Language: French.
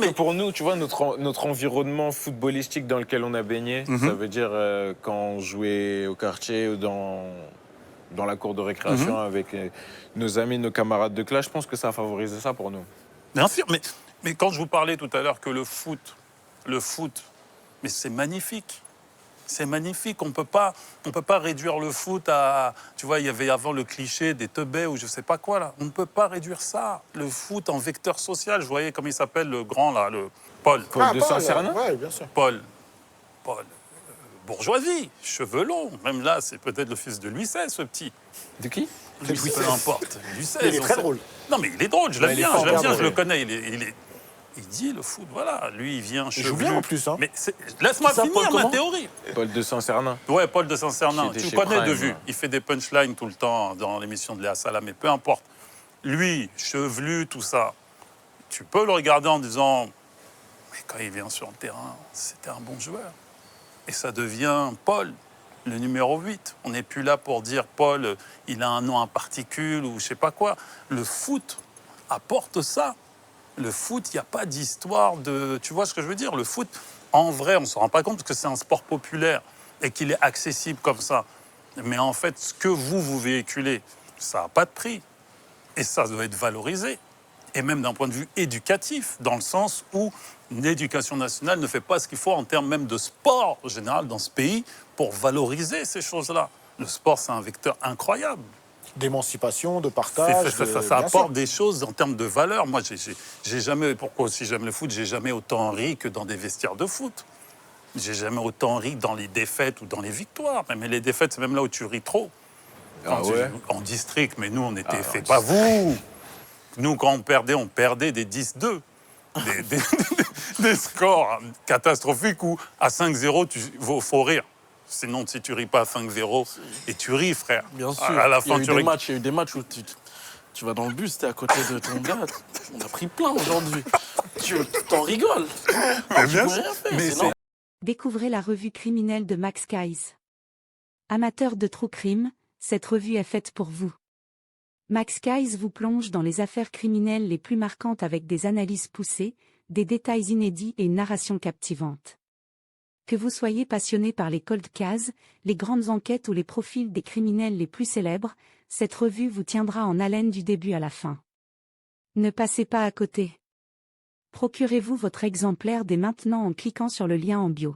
que pour nous, tu vois, notre environnement footballistique dans lequel on a baigné, ça veut dire quand on jouait au quartier ou dans la cour de récréation avec nos amis, nos camarades de classe, je pense que ça a favorisé ça pour nous. Bien sûr, mais quand je vous parlais tout à l'heure que le foot, mais c'est magnifique. C'est magnifique. On peut pas réduire le foot à... Tu vois, il y avait avant le cliché des teubés ou je sais pas quoi, là. On ne peut pas réduire ça. Le foot en vecteur social. Je voyais, comment il s'appelle, le grand, là, le Paul. Paul de Saint-Cernin. Oui, bien sûr. Paul. Bourgeoisie, cheveux longs. Même là, c'est peut-être le fils de Louis XVI, ce petit. De qui? Peu importe. Louis XVI. Il est très drôle. Non, mais il est drôle. Je l'aime bien, je le connais. Il dit le foot, voilà. Lui, il vient chevelu. Il joue bien en plus, hein. Mais laisse-moi finir ma théorie. Paul de Saint-Cernin. Ouais, Paul de Saint-Cernin. Tu le connais Prime, de vue. Il fait des punchlines tout le temps dans l'émission de Léa Salam, mais peu importe. Lui, chevelu, tout ça, tu peux le regarder en disant, mais quand il vient sur le terrain, c'était un bon joueur. Et ça devient Paul, le numéro 8. On n'est plus là pour dire Paul, il a un nom en particule ou je sais pas quoi. Le foot apporte ça. Le foot, il n'y a pas d'histoire de... Tu vois ce que je veux dire? Le foot, en vrai, on ne se rend pas compte parce que c'est un sport populaire et qu'il est accessible comme ça. Mais en fait, ce que vous véhiculez, ça n'a pas de prix. Et ça doit être valorisé. Et même d'un point de vue éducatif, dans le sens où l'éducation nationale ne fait pas ce qu'il faut en termes même de sport en général dans ce pays pour valoriser ces choses-là. Le sport, c'est un vecteur incroyable. D'émancipation, de partage. Ça apporte des choses en termes de valeur. Moi, j'ai jamais, pourquoi aussi j'aime le foot, j'ai jamais autant ri que dans des vestiaires de foot. J'ai jamais autant ri dans les défaites ou dans les victoires. Mais les défaites, c'est même là où tu ris trop. En district, mais nous, on était fait. Pas vous. Nous, quand on perdait des 10-2. Des scores catastrophiques où à 5-0, il faut rire. Sinon, si tu ris pas à 5-0, et tu ris, frère. Bien sûr. À la fin, il y a eu des matchs où tu vas dans le bus, t'es à côté de ton gars. On a pris plein aujourd'hui. Tu t'en rigoles. Mais Tu peux rien faire, c'est normal. Découvrez la revue criminelle de Max Guys. Amateur de true crime, cette revue est faite pour vous. Max Guys vous plonge dans les affaires criminelles les plus marquantes avec des analyses poussées, des détails inédits et une narration captivante. Que vous soyez passionné par les cold cases, les grandes enquêtes ou les profils des criminels les plus célèbres, cette revue vous tiendra en haleine du début à la fin. Ne passez pas à côté. Procurez-vous votre exemplaire dès maintenant en cliquant sur le lien en bio.